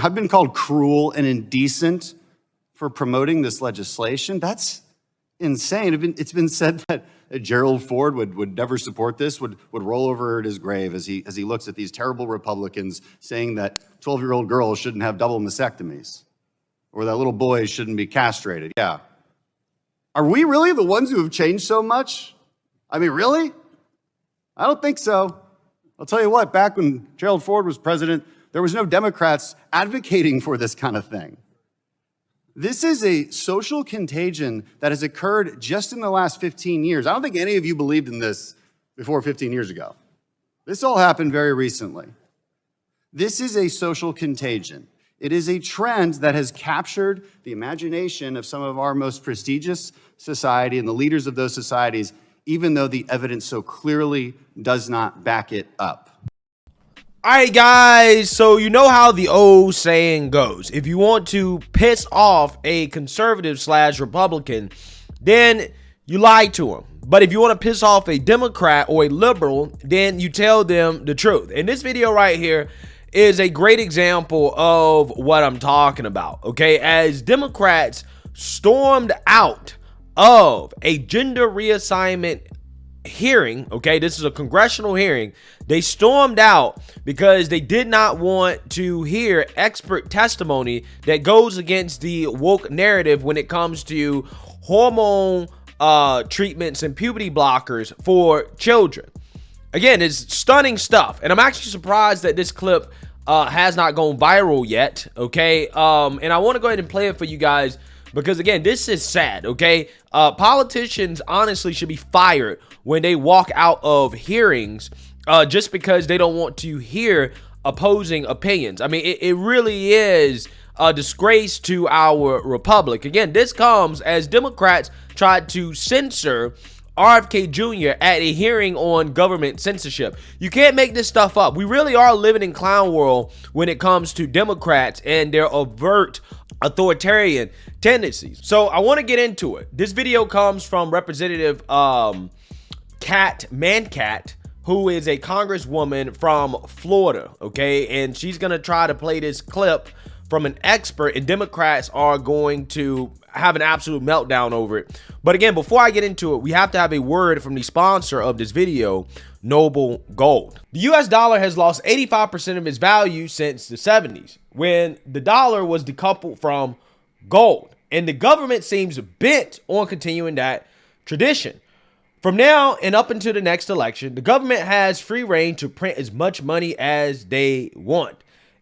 I've been called cruel and indecent for promoting this legislation. That's insane. It's been said that Gerald Ford would never support this, would roll over at his grave as he looks at these terrible Republicans saying that 12-year-old girls shouldn't have double mastectomies or that little boys shouldn't be castrated. Yeah. Are we really the ones who have changed so much? I mean, really? I don't think so. I'll tell you what, back when Gerald Ford was president, there was no Democrats advocating for this kind of thing. This is a social contagion that has occurred just in the last 15 years. I don't think any of you believed in this before 15 years ago. This all happened very recently. This is a social contagion. It is a trend that has captured the imagination of some of our most prestigious society and the leaders of those societies, even though the evidence so clearly does not back it up. All right, guys, so you know how the old saying goes. If you want to piss off a conservative / Republican, then you lie to them. But if you want to piss off a Democrat or a liberal, then you tell them the truth. And this video right here is a great example of what I'm talking about, okay? As Democrats stormed out of a gender reassignment hearing, okay, this is a congressional hearing. They stormed out because they did not want to hear expert testimony that goes against the woke narrative when it comes to hormone treatments and puberty blockers for children. Again, it's stunning stuff, and I'm actually surprised that this clip has not gone viral yet, okay? And I want to go ahead and play it for you guys because, again, this is sad, okay? Politicians honestly should be fired when they walk out of hearings just because they don't want to hear opposing opinions. I mean, it really is a disgrace to our republic. Again, this comes as Democrats tried to censor RFK Jr. at a hearing on government censorship. You can't make this stuff up. We really are living in clown world when it comes to Democrats and their overt authoritarian tendencies. So I want to get into it. This video comes from Representative Cammack, who is a congresswoman from Florida, okay? And she's going to try to play this clip from an expert, and Democrats are going to have an absolute meltdown over it. But again, before I get into it, we have to have a word from the sponsor of this video, Noble Gold. The US dollar has lost 85% of its value since the 70s, when the dollar was decoupled from gold. And the government seems bent on continuing that tradition. From now and up until the next election, the government has free reign to print as much money as they want.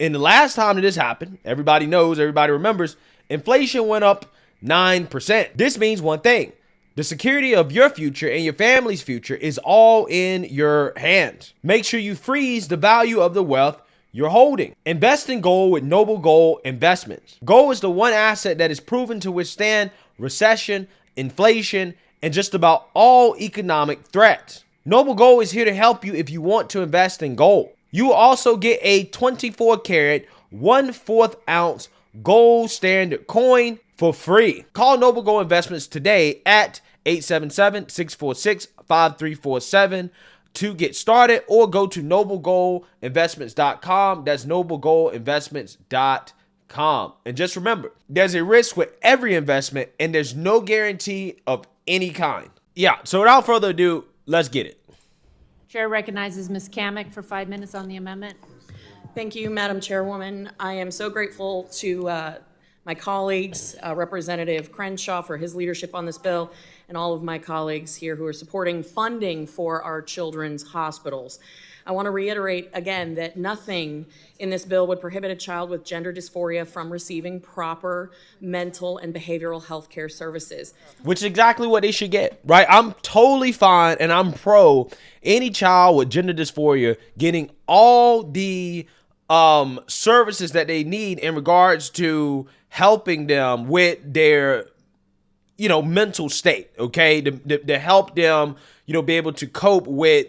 And the last time that this happened, everybody knows, everybody remembers, inflation went up 9%. This means one thing: the security of your future and your family's future is all in your hands. Make sure you freeze the value of the wealth you're holding. Invest in gold with Noble Gold Investments. Gold is the one asset that is proven to withstand recession, inflation, and just about all economic threats. Noble Gold is here to help you if you want to invest in gold. You will also get a 24 karat, 1/4 ounce gold standard coin for free. Call Noble Gold Investments today at 877-646-5347 to get started, or go to noblegoldinvestments.com. That's noblegoldinvestments.com. And just remember, there's a risk with every investment and there's no guarantee of any kind. Yeah, so without further ado, let's get it. Chair recognizes Ms. Cammack for 5 minutes on the amendment. Thank you, Madam Chairwoman. I am so grateful to my colleagues, Representative Crenshaw for his leadership on this bill, and all of my colleagues here who are supporting funding for our children's hospitals. I want to reiterate again that nothing in this bill would prohibit a child with gender dysphoria from receiving proper mental and behavioral health care services. Which is exactly what they should get, right? I'm totally fine and I'm pro any child with gender dysphoria getting all the services that they need in regards to helping them with their mental state, okay, to help them be able to cope with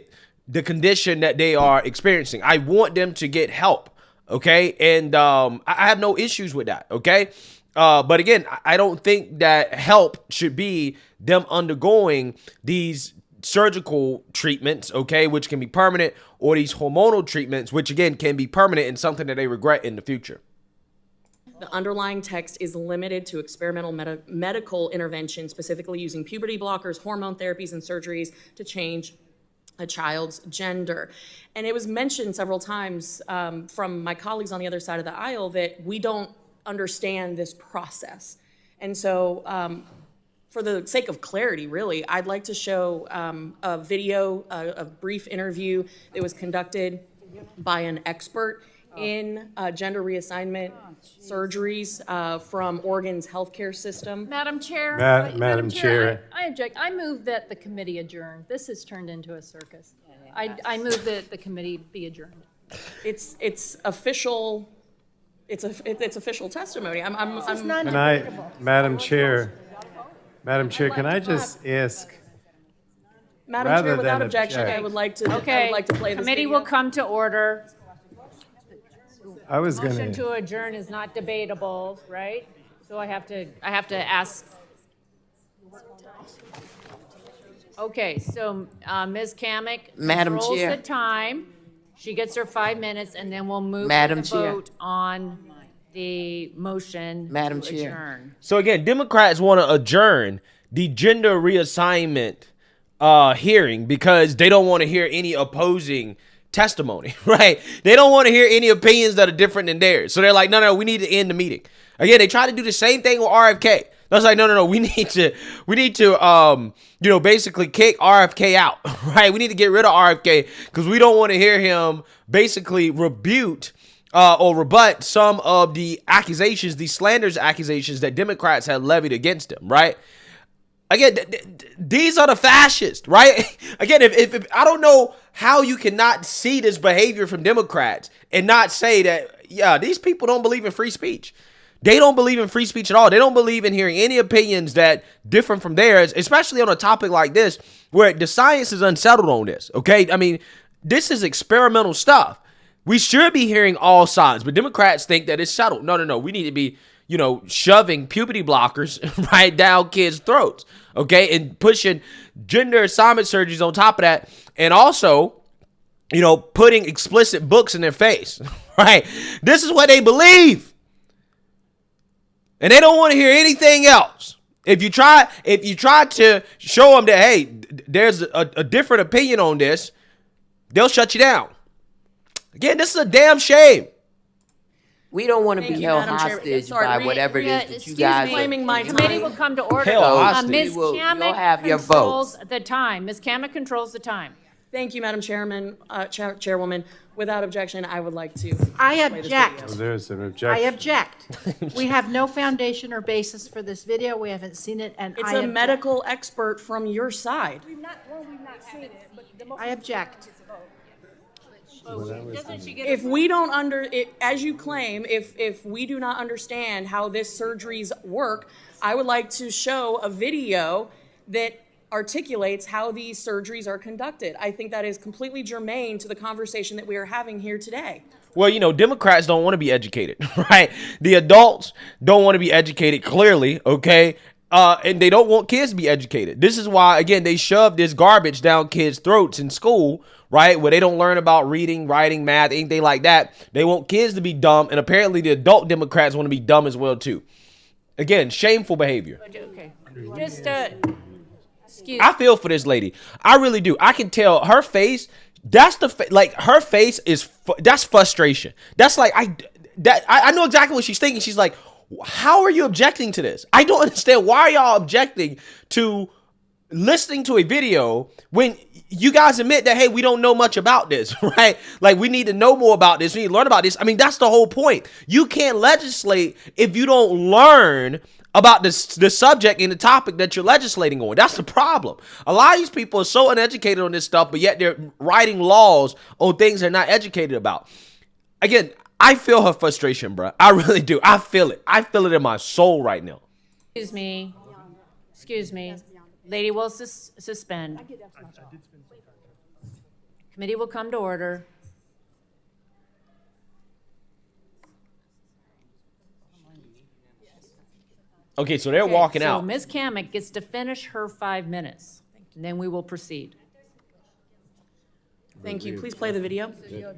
the condition that they are experiencing. I want them to get help, okay, and I have no issues with that, okay. But again, I don't think that help should be them undergoing these surgical treatments, okay, which can be permanent, or these hormonal treatments, which again can be permanent and something that they regret in the future. The underlying text is limited to experimental medical intervention, specifically using puberty blockers, hormone therapies, and surgeries to change a child's gender. And it was mentioned several times from my colleagues on the other side of the aisle that we don't understand this process. And so for the sake of clarity, really, I'd like to show a video, a brief interview that was conducted by an expert in gender reassignment surgeries from Oregon's healthcare system. Madam Chair. Madam Chair. I object. I move that the committee adjourn. This has turned into a circus. I move that the committee be adjourned. It's official. It's official testimony. Can I, Madam Chair, can I just ask, Madam rather Chair, without than objection, object. I would like to Okay. play this Committee video. will come to order. I was Motion going to adjourn is not debatable, right? So I have to ask. Okay, so Ms. Cammack Madam controls Chair. the time. She gets her 5 minutes, and then we'll move to Madam the Chair. vote on the motion Madam to Chair. adjourn. So again, Democrats want to adjourn the gender reassignment hearing because they don't want to hear any opposing testimony, right? They don't want to hear any opinions that are different than theirs. So they're like, no, we need to end the meeting. Again, they try to do the same thing with RFK. That's like, no, we need to, basically kick RFK out, right? We need to get rid of RFK because we don't want to hear him basically rebut or rebut some of the accusations, the slanderous accusations that Democrats have levied against him, right? Again, these are the fascists, right? Again, if I don't know how you cannot see this behavior from Democrats and not say that, yeah, these people don't believe in free speech. They don't believe in free speech at all. They don't believe in hearing any opinions that different from theirs, especially on a topic like this where the science is unsettled on this, okay? I mean, this is experimental stuff. We should be hearing all sides, but Democrats think that it's settled. No. We need to be, shoving puberty blockers right down kids' throats, okay? And pushing gender assignment surgeries on top of that. And also, putting explicit books in their face, right? This is what they believe. And they don't want to hear anything else. If you try to show them that, hey, there's a different opinion on this, they'll shut you down. Again, this is a damn shame. We don't want to Thank be you, held Madam Chair. hostage Sorry, by whatever it is that you Excuse guys me. are Claiming my The committee time. will come to order. Hell, hostage. Ms. You'll Cammack have your controls votes. the time. Ms. Cammack controls the time. Thank you, Madam Chairwoman. Without objection, I would like to. I play this object. video. there's an I objection. object. We have no foundation or basis for this video. We haven't seen it, and It's I a object. medical expert from your side. I object. If we don't as you claim, if we do not understand how this surgeries work, I would like to show a video that articulates how these surgeries are conducted. I think that is completely germane to the conversation that we are having here today. Well, Democrats don't want to be educated, right? The adults don't want to be educated, clearly, okay? And they don't want kids to be educated. This is why, again, they shove this garbage down kids' throats in school, right? Where they don't learn about reading, writing, math, anything like that. They want kids to be dumb, and apparently the adult Democrats want to be dumb as well, too. Again, shameful behavior. Okay. Just, excuse I feel for this lady. I really do. I can tell her face. That's her face is that's frustration. That's like I know exactly what she's thinking. She's like, how are you objecting to this? I don't understand. Why are y'all objecting to listening to a video when you guys admit that, hey, we don't know much about this, right? Like, we need to know more about this. We need to learn about this. I mean, that's the whole point. You can't legislate if you don't learn about the subject and the topic that you're legislating on. That's the problem. A lot of these people are so uneducated on this stuff, but yet they're writing laws on things they're not educated about. Again, I feel her frustration, bro. I really do. I feel it. I feel it in my soul right now. Excuse me. Excuse me. Lady will suspend. Committee will come to order. Okay, so they're walking out. So Ms. Cammack gets to finish her 5 minutes, and then we will proceed. Thank you. Please play the video. Video.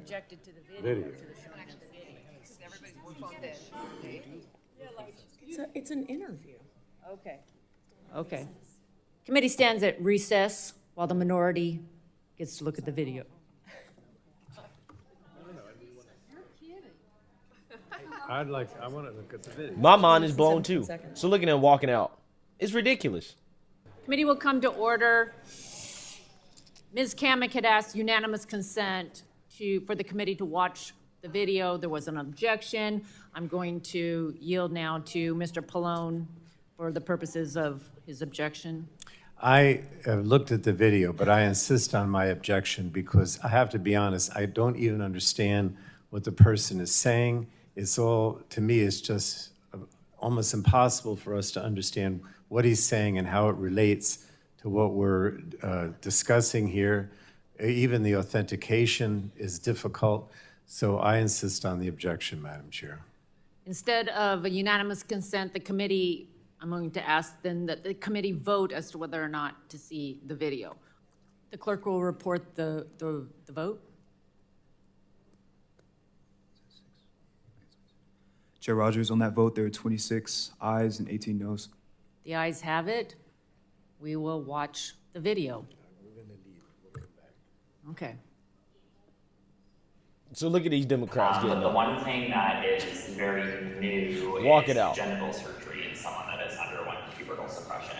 It's an interview. Okay. Okay. Committee stands at recess while the minority gets to look at the video. I want to look at the video. My mind is blown too. 17 seconds. So looking at him walking out, it's ridiculous. Committee will come to order. Ms. Cammack had asked unanimous consent for the committee to watch the video. There was an objection. I'm going to yield now to Mr. Pallone for the purposes of his objection. I have looked at the video, but I insist on my objection because I have to be honest, I don't even understand what the person is saying. It's all, to me, it's just almost impossible for us to understand what he's saying and how it relates to what we're discussing here. Even the authentication is difficult. So I insist on the objection, Madam Chair. Instead of a unanimous consent, the committee, I'm going to ask then that the committee vote as to whether or not to see the video. The clerk will report the vote. Chair Rogers, on that vote, there are 26 ayes and 18 noes. The ayes have it. We will watch the video. Okay. So look at these Democrats But getting the up. one thing that is very new Walk is it out. genital surgery in someone that has underwent pubertal suppression.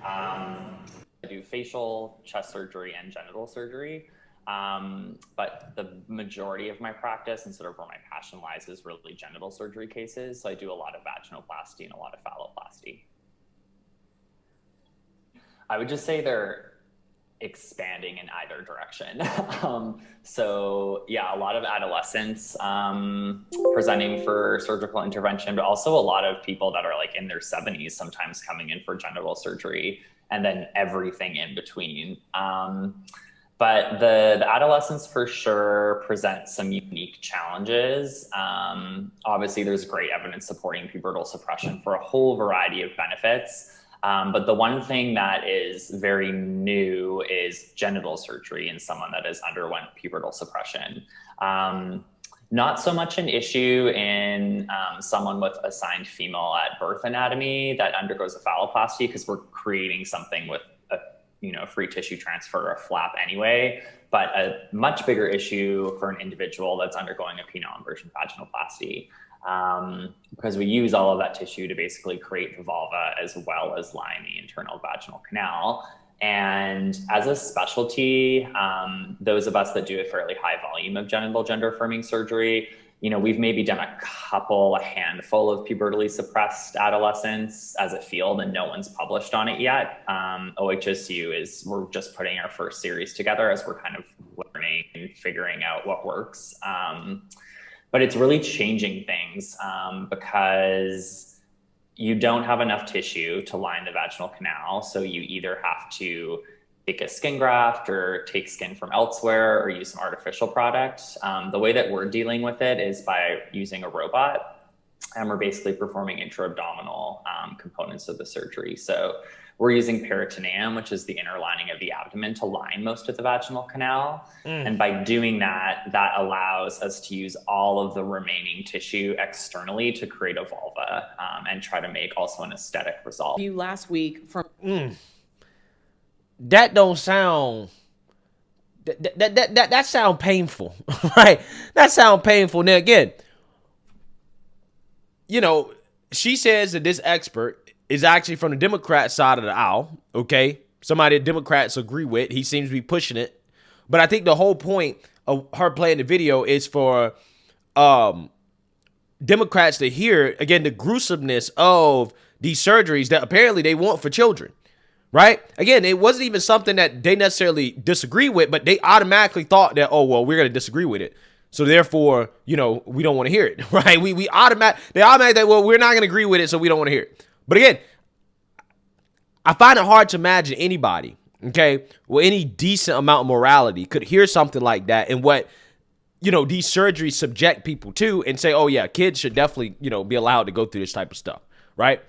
I do facial, chest surgery, and genital surgery. But the majority of my practice and sort of where my passion lies is really genital surgery cases. So I do a lot of vaginoplasty and a lot of phalloplasty. I would just say they're expanding in either direction. So yeah, a lot of adolescents presenting for surgical intervention, but also a lot of people that are like in their 70s sometimes coming in for genital surgery, and then everything in between. But the adolescents for sure present some unique challenges. Obviously, there's great evidence supporting pubertal suppression for a whole variety of benefits. But the one thing that is very new is genital surgery in someone that has underwent pubertal suppression. Not so much an issue in someone with assigned female at birth anatomy that undergoes a phalloplasty, because we're creating something with a free tissue transfer or a flap anyway, but a much bigger issue for an individual that's undergoing a penile inversion vaginoplasty. Because we use all of that tissue to basically create the vulva as well as line the internal vaginal canal. And as a specialty, those of us that do a fairly high volume of genital gender affirming surgery, we've maybe done a handful of pubertally suppressed adolescents as a field, and no one's published on it yet. OHSU we're just putting our first series together as we're kind of learning and figuring out what works. But it's really changing things because you don't have enough tissue to line the vaginal canal. So you either have to take a skin graft or take skin from elsewhere or use some artificial product. The way that we're dealing with it is by using a robot, and we're basically performing intra-abdominal components of the surgery. So we're using peritoneum, which is the inner lining of the abdomen, to line most of the vaginal canal. And by doing that, that allows us to use all of the remaining tissue externally to create a vulva and try to make also an aesthetic result. You last week from That don't sound. That sound painful, right? That sound painful. Now again, she says that this expert is actually from the Democrat side of the aisle, okay? Somebody that Democrats agree with. He seems to be pushing it. But I think the whole point of her playing the video is for Democrats to hear, again, the gruesomeness of these surgeries that apparently they want for children, right? Again, it wasn't even something that they necessarily disagree with, but they automatically thought that, oh, well, we're going to disagree with it. So therefore, we don't want to hear it, right? They automatically, well, we're not going to agree with it, so we don't want to hear it. But again, I find it hard to imagine anybody, okay, with any decent amount of morality could hear something like that and what, these surgeries subject people to and say, oh, yeah, kids should definitely, be allowed to go through this type of stuff, right?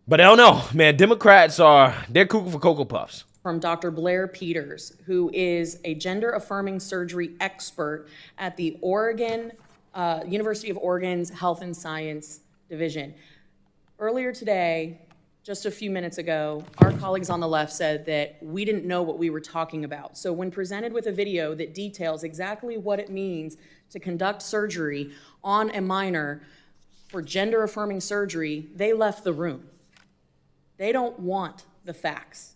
But I don't know, man. Democrats they're cuckoo for Cocoa Puffs. From Dr. Blair Peters, who is a gender-affirming surgery expert at the University of Oregon's Health and Science division. Earlier today, just a few minutes ago, our colleagues on the left said that we didn't know what we were talking about. So when presented with a video that details exactly what it means to conduct surgery on a minor for gender-affirming surgery, they left the room. They don't want the facts.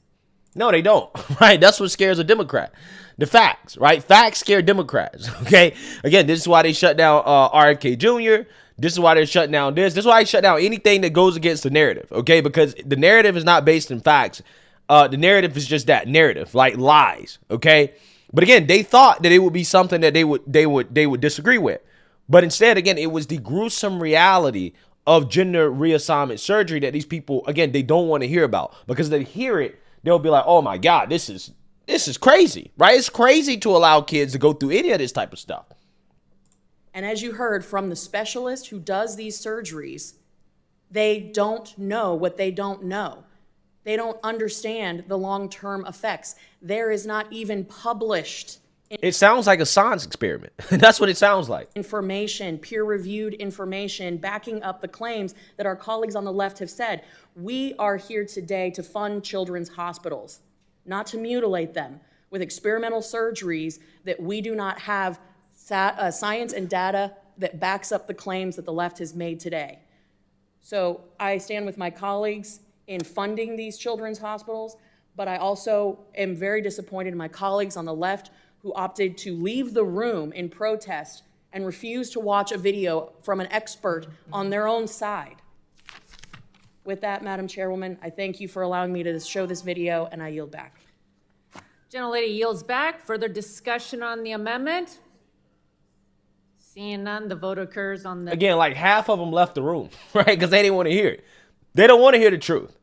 No, they don't. Right? That's what scares a Democrat. The facts, right? Facts scare Democrats. Okay. Again, this is why they shut down RFK Jr. This is why they're shutting down this. This is why they shut down anything that goes against the narrative. Okay, because the narrative is not based in facts. The narrative is just that narrative, like lies. Okay. But again, they thought that it would be something that they would disagree with. But instead, again, it was the gruesome reality of gender reassignment surgery that these people, again, they don't want to hear about, because they hear it, they'll be like, oh my God, this is crazy, right? It's crazy to allow kids to go through any of this type of stuff. And as you heard from the specialist who does these surgeries, they don't know what they don't know. They don't understand the long-term effects. There is not even published It sounds like a science experiment. That's what it sounds like. information, peer-reviewed information, backing up the claims that our colleagues on the left have said. We are here today to fund children's hospitals, not to mutilate them with experimental surgeries that we do not have science and data that backs up the claims that the left has made today. So I stand with my colleagues in funding these children's hospitals, but I also am very disappointed in my colleagues on the left who opted to leave the room in protest and refuse to watch a video from an expert on their own side. With that, Madam Chairwoman, I thank you for allowing me to show this video, and I yield back. Gentlelady yields back. Further discussion on the amendment? Seeing none, the vote occurs on the... Again, like half of them left the room, right? Because they didn't want to hear it. They don't want to hear the truth.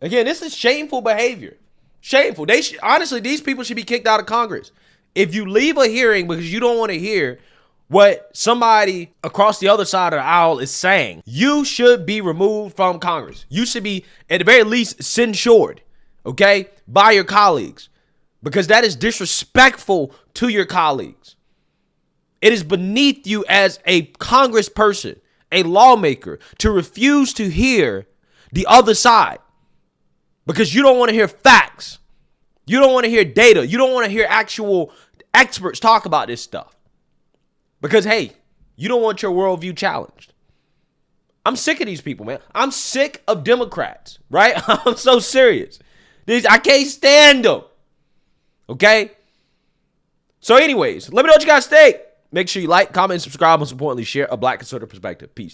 Again, this is shameful behavior. Shameful. Honestly, these people should be kicked out of Congress. If you leave a hearing because you don't want to hear what somebody across the other side of the aisle is saying, you should be removed from Congress. You should be, at the very least, censured, okay, by your colleagues, because that is disrespectful to your colleagues. It is beneath you as a congressperson, a lawmaker, to refuse to hear the other side because you don't want to hear facts. You don't want to hear data. You don't want to hear actual experts talk about this stuff because, hey, you don't want your worldview challenged. I'm sick of these people, man. I'm sick of Democrats, right? I'm so serious. I can't stand them. Okay? So anyways, let me know what you guys think. Make sure you like, comment, and subscribe. Most importantly, share a Black conservative perspective. Peace.